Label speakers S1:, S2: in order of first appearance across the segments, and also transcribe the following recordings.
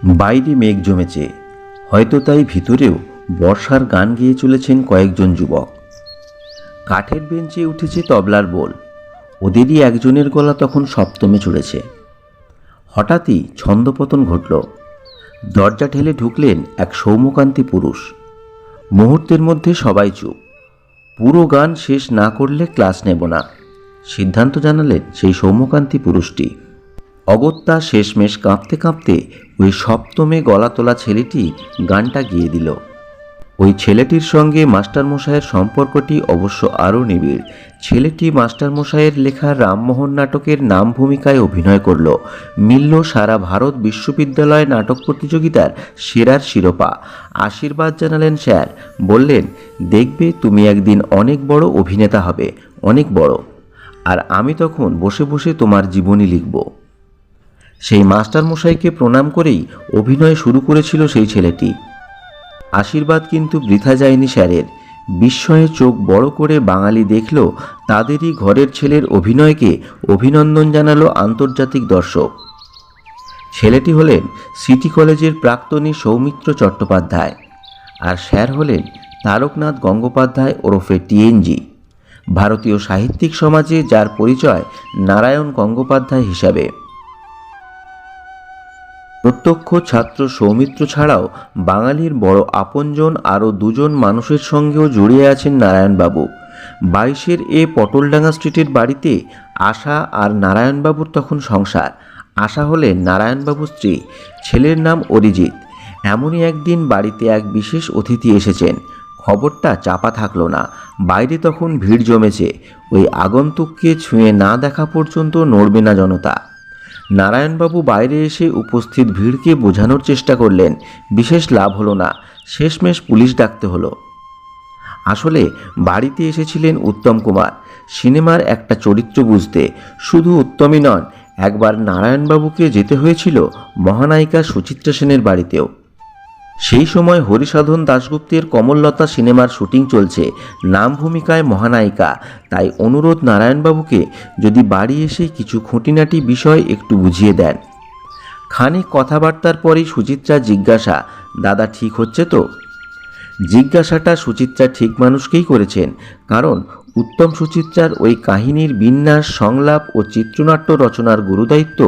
S1: বাইরে মেঘ জমেছে, হয়তো তাই ভিতরেও বর্ষার গান গেয়ে চলেছেন কয়েকজন যুবক। কাঠের বেঞ্চে উঠেছে তবলার বোল, ওদেরই একজনের গলা তখন সপ্তমে চড়েছে। হঠাৎই ছন্দপতন ঘটল। দরজা ঠেলে ঢুকলেন এক সৌম্যকান্তি পুরুষ। মুহূর্তের মধ্যে সবাই চুপ। পুরো গান শেষ না করলে ক্লাস নেব না, সিদ্ধান্ত জানালেন সেই সৌম্যকান্তি পুরুষটি। অগত্যা শেষমেশ কাঁপতে কাঁপতে ওই সপ্তমে গলা তোলা ছেলেটি গানটা গিয়ে দিল। ওই ছেলেটির সঙ্গে মাস্টারমশাইয়ের সম্পর্কটি অবশ্য আরও নিবিড়। ছেলেটি মাস্টারমশাইয়ের লেখা রামমোহন নাটকের নাম ভূমিকায় অভিনয় করল, মিলল সারা ভারত বিশ্ববিদ্যালয় নাটক প্রতিযোগিতার সেরার শিরোপা। আশীর্বাদ জানালেন স্যার, বললেন, দেখবে তুমি একদিন অনেক বড় অভিনেতা হবে, অনেক বড়। আর আমি তখন বসে বসে তোমার জীবনী লিখব। সেই মাস্টারমশাইকে প্রণাম করেই অভিনয় শুরু করেছিল সেই ছেলেটি। আশীর্বাদ কিন্তু বৃথা যায়নি স্যারের। বিস্ময়ে চোখ বড় করে বাঙালি দেখল তাদেরই ঘরের ছেলের অভিনয়কে অভিনন্দন জানালো আন্তর্জাতিক দর্শক। ছেলেটি হলেন সিটি কলেজের প্রাক্তনী সৌমিত্র চট্টোপাধ্যায়, আর স্যার হলেন তারকনাথ গঙ্গোপাধ্যায় ওরফে টিএনজি। ভারতীয় সাহিত্যিক সমাজে যার পরিচয় নারায়ণ গঙ্গোপাধ্যায় হিসাবে। প্রত্যক্ষ ছাত্র সৌমিত্র ছাড়াও বাঙালির বড় আপনজন আরও দুজন মানুষের সঙ্গেও জড়িয়ে আছেন নারায়ণবাবু। 22-এর পটলডাঙ্গা স্ট্রিটের বাড়িতে আশা আর নারায়ণবাবুর তখন সংসার। আশা হলেন নারায়ণবাবুর স্ত্রী, ছেলের নাম অরিজিৎ। এমনই একদিন বাড়িতে এক বিশেষ অতিথি এসেছেন। খবরটা চাপা থাকলো না, বাইরে তখন ভিড় জমেছে। ওই আগন্তুককে ছুঁয়ে না দেখা পর্যন্ত নড়বে না জনতা। নারায়ণবাবু বাইরে এসে উপস্থিত ভিড়কে বোঝানোর চেষ্টা করলেন, বিশেষ লাভ হলো না। শেষমেশ পুলিশ ডাকতে হলো। আসলে বাড়িতে এসেছিলেন উত্তম কুমার, সিনেমার একটা চরিত্র বুঝতে। শুধু উত্তমই নন, একবার নারায়ণবাবুকে যেতে হয়েছিল মহানায়িকা সুচিত্রা সেনের বাড়িতেও। সেই সময় হরিসাধন দাশগুপ্তের কমললতা সিনেমার শুটিং চলছে, নাম ভূমিকায় মহানায়িকা। তাই অনুরোধ নারায়ণবাবুকে যদি বাড়ি এসে কিছু খুঁটিনাটি বিষয় একটু বুঝিয়ে দেন। খানিক কথাবার্তার পরেই সুচিত্রা জিজ্ঞাসা, দাদা ঠিক হচ্ছে তো? জিজ্ঞাসাটা সুচিত্রা ঠিক মানুষকেই করেছেন, কারণ উত্তম সুচিত্রার ওই কাহিনীর বিন্যাস, সংলাপ ও চিত্রনাট্য রচনার গুরুদায়িত্ব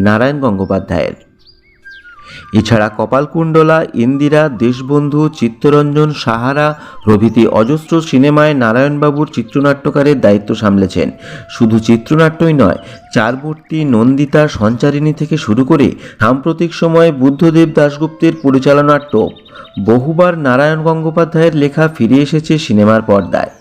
S1: নারায়ণ গঙ্গোপাধ্যায়ের। এছাড়া কপালকুণ্ডলা, ইন্দিরা, দেশবন্ধু, চিত্তরঞ্জন, সাহারা প্রভৃতি অজস্র সিনেমায় নারায়ণবাবুর চিত্রনাট্যকারের দায়িত্ব সামলেছেন। শুধু চিত্রনাট্যই নয়, চারমূর্তি, নন্দিতা, সঞ্চারিণী থেকে শুরু করে সাম্প্রতিক সময়ে বুদ্ধদেব দাশগুপ্তের পরিচালনাট্য বহুবার নারায়ণ গঙ্গোপাধ্যায়ের লেখা ফিরে এসেছে সিনেমার পর্দায়।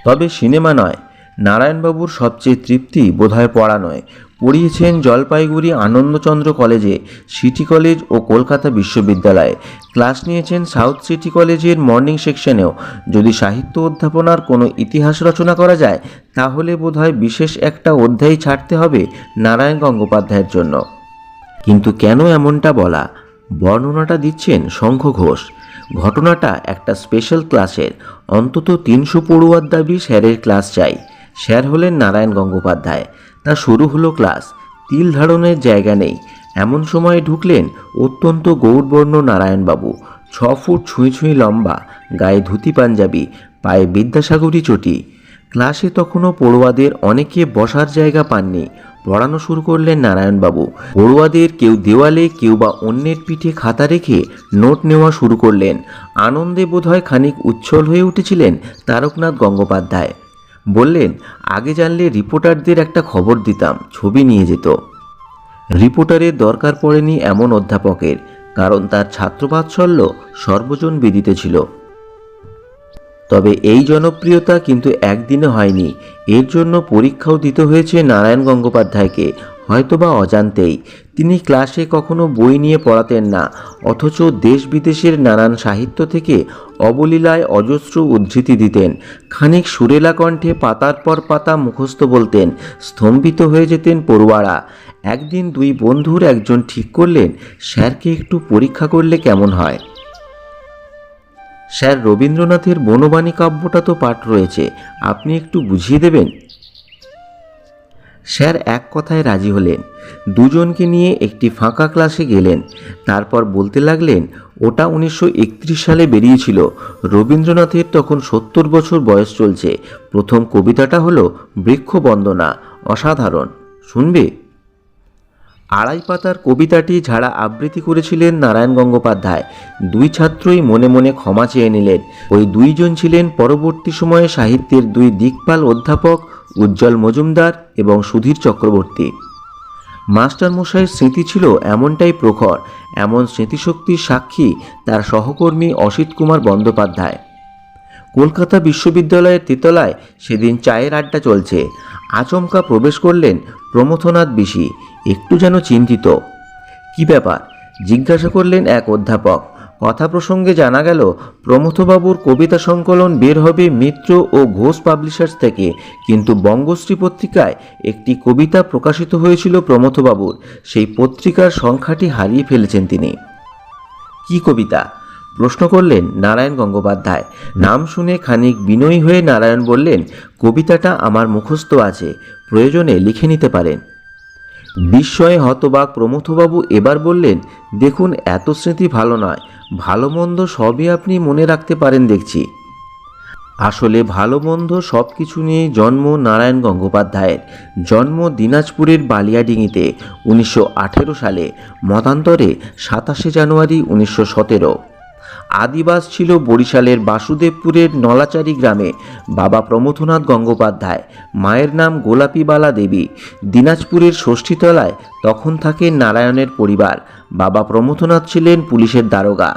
S1: তবে সিনেমা নয়, নারায়ণবাবুর সবচেয়ে তৃপ্তি বোধহয় পড়া নয়। পড়িয়েছেন জলপাইগুড়ি আনন্দচন্দ্র কলেজে, সিটি কলেজ ও কলকাতা বিশ্ববিদ্যালয়ে। ক্লাস নিয়েছেন সাউথ সিটি কলেজের মর্নিং সেকশনেও। যদি সাহিত্য অধ্যাপনার কোনো ইতিহাস রচনা করা যায়, তাহলে বোধহয় বিশেষ একটা অধ্যায় ছাড়তে হবে নারায়ণ গঙ্গোপাধ্যায়ের জন্য। কিন্তু কেন এমনটা বলা? বর্ণনাটা দিচ্ছেন শঙ্খ ঘোষ। ঘটনাটা একটা স্পেশাল ক্লাসের। অন্তত 300 পড়ুয়ার দাবি স্যারের ক্লাস চাই। স্যার হলেন নারায়ণ গঙ্গোপাধ্যায়। তা শুরু হলো ক্লাস। তিল ধারণের জায়গা নেই। এমন সময় ঢুকলেন অত্যন্ত গৌরবর্ণ নারায়ণবাবু। 6 ফুট ছুঁই ছুঁই লম্বা, গায়ে ধুতি পাঞ্জাবি, পায়ে বিদ্যাসাগরী চটি। ক্লাসে তখনও পড়ুয়াদের অনেকে বসার জায়গা পাননি। পড়ানো শুরু করলেন নারায়ণবাবু। পড়ুয়াদের কেউ দেওয়ালে, কেউ বা অন্যের পিঠে খাতা রেখে নোট নেওয়া শুরু করলেন। আনন্দে বোধহয় খানিক উচ্ছল হয়ে উঠেছিলেন তারকনাথ গঙ্গোপাধ্যায়। বললেন, আগে জানলে রিপোর্টারদের একটা খবর দিতাম, ছবি নিয়ে যেত। রিপোর্টারের দরকার পড়েনি এমন অধ্যাপকের, কারণ তার ছাত্রবাৎসল্য সর্বজন বিদিত ছিল। তবে এই জনপ্রিয়তা কিন্তু একদিনে হয়নি। এর জন্য পরীক্ষাও দিতে হয়েছে নারায়ণ গঙ্গোপাধ্যায়কে, হয়তোবা অজান্তেই। তিনি ক্লাসে কখনো বই নিয়ে পড়াতেন না, অথচ দেশ বিদেশের নানান সাহিত্য থেকে অবলীলায় অজস্র উদ্ধৃতি দিতেন। খানিক সুরেলা কণ্ঠে পাতার পর পাতা মুখস্থ বলতেন। স্তম্ভিত হয়ে যেতেন পড়ুয়ারা। একদিন 2 বন্ধুর একজন ঠিক করলেন, স্যারকে একটু পরীক্ষা করলে কেমন হয়। স্যার, রবীন্দ্রনাথের বনবাণী কাব্যটা তো পাঠ রয়েছে, আপনি একটু বুঝিয়ে দেবেন? স্যার এক কথায় রাজি হলেন। দুজনকে নিয়ে একটি ফাঁকা ক্লাসে গেলেন। তারপর বলতে লাগলেন, ওটা 1931 সালে বেরিয়েছিল। রবীন্দ্রনাথের তখন 70 বছর বয়স চলছে। প্রথম কবিতাটা হলো বৃক্ষ বন্দনা, অসাধারণ, শুনবে? আড়াই পাতার কবিতাটি ঝাড়া আবৃত্তি করেছিলেন নারায়ণ গঙ্গোপাধ্যায়। দুই ছাত্রই মনে মনে ক্ষমা চেয়ে নিলেন। ওই দুইজন ছিলেন পরবর্তী সময়ে সাহিত্যের দুই দিকপাল অধ্যাপক, উজ্জ্বল মজুমদার এবং সুধীর চক্রবর্তী। মাস্টারমশাইয়ের স্মৃতি ছিল এমনটাই প্রখর, এমন স্মৃতিশক্তির সাক্ষী তার সহকর্মী অসিত কুমার বন্দ্যোপাধ্যায়। কলকাতা বিশ্ববিদ্যালয়ের তেতলায় সেদিন চায়ের আড্ডা চলছে। আচমকা প্রবেশ করলেন প্রমথনাথ বিশি, একটু যেন চিন্তিত। কি ব্যাপার জিজ্ঞাসা করলেন এক অধ্যাপক। কথা প্রসঙ্গে জানা গেল প্রমথবাবুর কবিতা সংকলন বের হবে মিত্র ও ঘোষ পাবলিশার্স থেকে, কিন্তু বঙ্গশ্রী পত্রিকায় একটি কবিতা প্রকাশিত হয়েছিল প্রমথবাবুর, সেই পত্রিকার সংখ্যাটি হারিয়ে ফেলেছেন তিনি। কি কবিতা? প্রশ্ন করলেন নারায়ণ গঙ্গোপাধ্যায়। নাম শুনে খানিক বিনয়ী হয়ে নারায়ণ বললেন, কবিতাটা আমার মুখস্থ আছে, প্রয়োজনে লিখে নিতে পারেন। বিস্ময়ে হতবাক প্রমথবাবু এবার বললেন, দেখুন এত স্মৃতি ভালো নয়, ভালো মন্দ সবই আপনি মনে রাখতে পারেন দেখছি। আসলে ভালো মন্দ সব কিছু নিয়েই জন্ম নারায়ণ গঙ্গোপাধ্যায়ের। জন্ম দিনাজপুরের বালিয়াডিঙিতে 1918 সালে, মতান্তরে 27 জানুয়ারি 1917। আদিবাস ছিল বরিশালের বাসুদেবপুরের নলাচারি গ্রামে। বাবা প্রমথনাথ গঙ্গোপাধ্যায়, মায়ের নাম গোলাপীবালা দেবী। দিনাজপুরের ষষ্ঠীতলায় তখন থাকে নারায়ণের পরিবার। বাবা প্রমথনাথ ছিলেন পুলিশের দারোগা।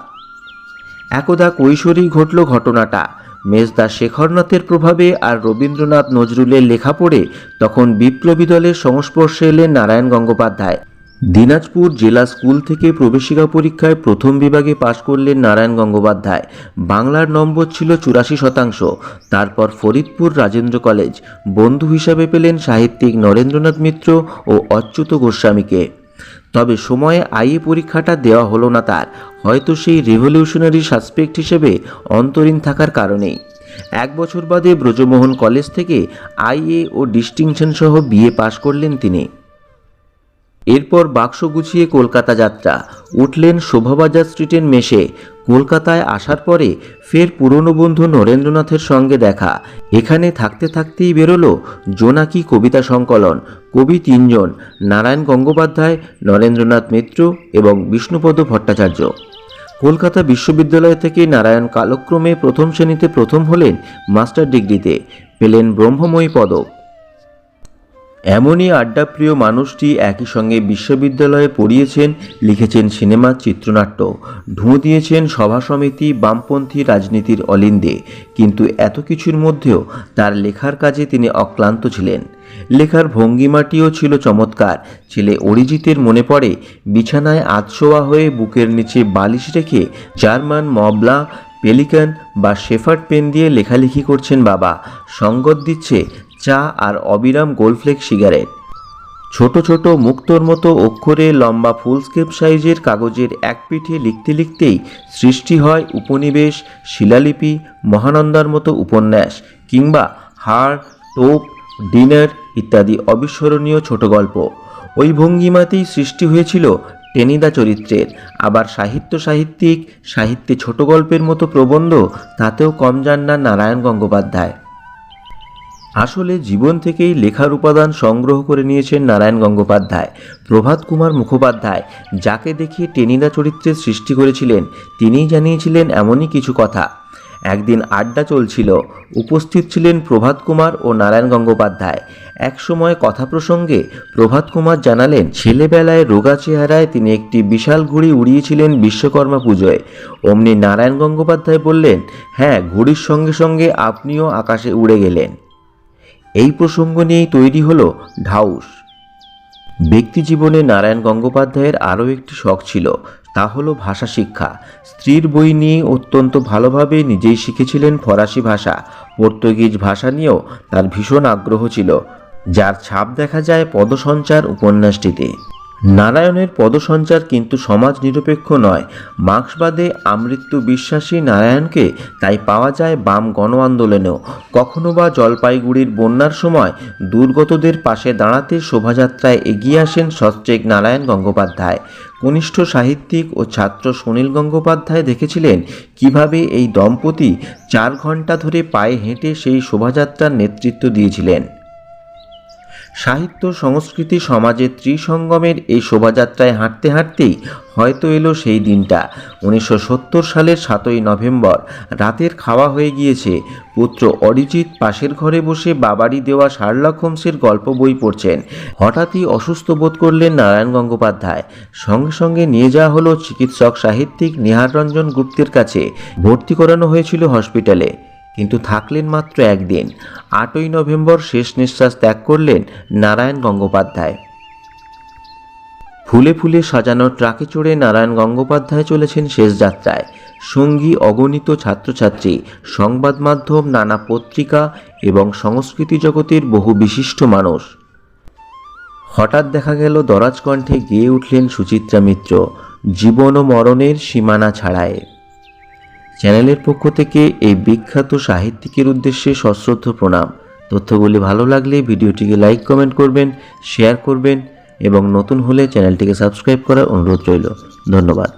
S1: একদা কৈশোরেই ঘটল ঘটনাটা। মেজদা শেখরনাথের প্রভাবে আর রবীন্দ্রনাথ নজরুলের লেখা পড়ে তখন বিপ্লবী দলের সংস্পর্শে এলেন নারায়ণ গঙ্গোপাধ্যায়। দিনাজপুর জেলা স্কুল থেকে প্রবেশিকা পরীক্ষায় প্রথম বিভাগে পাশ করলেন নারায়ণ গঙ্গোপাধ্যায়। বাংলার নম্বর ছিল 84%। তারপর ফরিদপুর রাজেন্দ্র কলেজ। বন্ধু হিসাবে পেলেন সাহিত্যিক নরেন্দ্রনাথ মিত্র ও অচ্যুত গোস্বামীকে। তবে সময়ে আইএ পরীক্ষাটা দেওয়া হলো না তার, হয়তো সেই রেভলিউশনারি সাসপেক্ট হিসেবে অন্তরীণ থাকার কারণেই। এক বছর বাদে ব্রজমোহন কলেজ থেকে আইএ ও ডিস্টিংশন সহ বিএ পাশ করলেন তিনি। এরপর বাক্স গুছিয়ে কলকাতা যাত্রা। উঠলেন শোভাবাজার স্ট্রিটের মেশে। কলকাতায় আসার পরে ফের পুরনো বন্ধু নরেন্দ্রনাথের সঙ্গে দেখা। এখানে থাকতে থাকতেই বেরোলো জোনাকি কবিতা সংকলন। কবি 3 জন, নারায়ণ গঙ্গোপাধ্যায়, নরেন্দ্রনাথ মিত্র এবং বিষ্ণুপদ ভট্টাচার্য। কলকাতা বিশ্ববিদ্যালয় থেকে নারায়ণ কালক্রমে প্রথম শ্রেণীতে প্রথম হলেন, মাস্টার ডিগ্রিতে পেলেন ব্রহ্মময়ী পদক। এমনই আড্ডাপ্রিয় মানুষটি একই সঙ্গে বিশ্ববিদ্যালয়ে পড়িয়েছেন, লিখেছেন সিনেমা, চিত্রনাট্য, ঢুঁ দিয়েছেন সভা সমিতি, বামপন্থী রাজনীতির অলিন্দে। কিন্তু এত কিছুর মধ্যেও তার লেখার কাজে তিনি অক্লান্ত ছিলেন। লেখার ভঙ্গিমাটিও ছিল চমৎকার। ছেলে অরিজিতের মনে পড়ে বিছানায় আধশোয়া হয়ে বুকের নিচে বালিশ রেখে জার্মান মবলা, পেলিকান বা শেফার্ড পেন দিয়ে লেখালেখি করছেন বাবা, সঙ্গত দিচ্ছে চা আর অবিরাম গোলফ্লেক সিগারেট। ছোট ছোট মুক্তোর মতো অক্ষরে লম্বা ফুলস্কেপ সাইজের কাগজের এক পিঠে লিখতে লিখতেই সৃষ্টি হয় উপনিবেশ, শিলালিপি, মহানন্দার মতো উপন্যাস, কিংবা হাড়, টোপ, ডিনার ইত্যাদি অবিস্মরণীয় ছোট গল্প। ওই ভঙ্গিমাতেই সৃষ্টি হয়েছিল টেনিদা চরিত্রের। আবার সাহিত্যিক, সাহিত্যে ছোট গল্পের মতো প্রবন্ধ, তাতেও কম যান না নারায়ণ গঙ্গোপাধ্যায়। আসলে জীবন থেকেই লেখার উপাদান সংগ্রহ করে নিয়েছেন নারায়ণ গঙ্গোপাধ্যায়। প্রভাত কুমার মুখোপাধ্যায়, যাকে দেখে টেনিদা চরিত্রের সৃষ্টি করেছিলেন, তিনিই জানিয়েছিলেন এমনই কিছু কথা। একদিন আড্ডা চলছিল, উপস্থিত ছিলেন প্রভাত কুমার ও নারায়ণ গঙ্গোপাধ্যায়। এক সময় কথা প্রসঙ্গে প্রভাত কুমার জানালেন, ছেলেবেলায় রোগা চেহারায় তিনি একটি বিশাল ঘুড়ি উড়িয়েছিলেন বিশ্বকর্মা পুজোয়। অমনি নারায়ণ গঙ্গোপাধ্যায় বললেন, হ্যাঁ, ঘুড়ির সঙ্গে সঙ্গে আপনিও আকাশে উড়ে গেলেন। এই প্রসঙ্গ নিয়েই তৈরি হলো ঢাউস। ব্যক্তিজীবনে নারায়ণ গঙ্গোপাধ্যায়ের আরও একটি শখ ছিল, তা হলো ভাষা শিক্ষা। স্ত্রীর বই নিয়ে অত্যন্ত ভালোভাবে নিজেই শিখেছিলেন ফরাসি ভাষা। পর্তুগিজ ভাষা নিয়েও তার ভীষণ আগ্রহ ছিল, যার ছাপ দেখা যায় পদসঞ্চার উপন্যাসটিতে। নারায়ণের পদসঞ্চার কিন্তু সমাজ নিরপেক্ষ নয়। মার্ক্সবাদে আমৃত্যু বিশ্বাসী নারায়ণকে তাই পাওয়া যায় বাম গণ আন্দোলনেও। কখনো বা জলপাইগুড়ির বন্যার সময় দুর্গতদের পাশে দাঁড়াতে শোভাযাত্রায় এগিয়ে আসেন সস্ত্রীক নারায়ণ গঙ্গোপাধ্যায়। কনিষ্ঠ সাহিত্যিক ও ছাত্র সুনীল গঙ্গোপাধ্যায় দেখেছিলেন কিভাবে এই দম্পতি 4 ঘন্টা ধরে পায়ে হেঁটে সেই শোভাযাত্রার নেতৃত্ব দিয়েছিলেন। সাহিত্য সংস্কৃতি সমাজের ত্রিসঙ্গমের এই শোভাযাত্রায় হাঁটতে হাঁটতেই হয়তো এলো সেই দিনটা। 1970 সালের 7ই নভেম্বর রাতের খাওয়া হয়ে গিয়েছে। পুত্র অরিজিৎ পাশের ঘরে বসে বাবারই দেওয়া শার্লক হোমসের গল্প বই পড়ছেন। হঠাৎই অসুস্থ বোধ করলেন নারায়ণ গঙ্গোপাধ্যায়। সঙ্গে সঙ্গে নিয়ে যাওয়া হলো চিকিৎসক সাহিত্যিক নিহার রঞ্জন গুপ্তের কাছে। ভর্তি করানো হয়েছিল হসপিটালে, কিন্তু থাকলেন মাত্র একদিন। 8ই নভেম্বর শেষ নিঃশ্বাস ত্যাগ করলেন নারায়ণ গঙ্গোপাধ্যায়। ফুলে ফুলে সাজানো ট্রাকে চড়ে নারায়ণ গঙ্গোপাধ্যায় চলেছেন শেষ যাত্রায়। সঙ্গী অগণিত ছাত্রছাত্রী, সংবাদ মাধ্যম, নানা পত্রিকা এবং সংস্কৃতি জগতের বহু বিশিষ্ট মানুষ। হঠাৎ দেখা গেল দরাজ কণ্ঠে গেয়ে উঠলেন সুচিত্রা মিত্র, জীবন ও মরণের সীমানা ছাড়ায়। চ্যানেলের পক্ষ থেকে এই বিখ্যাত সাহিত্যিকের উদ্দেশ্যে সশ্রদ্ধ প্রণাম। তথ্যগুলি ভালো লাগলে ভিডিওটিকে লাইক, কমেন্ট করবেন, শেয়ার করবেন এবং নতুন হলে চ্যানেলটিকে সাবস্ক্রাইব করার অনুরোধ রইল। ধন্যবাদ।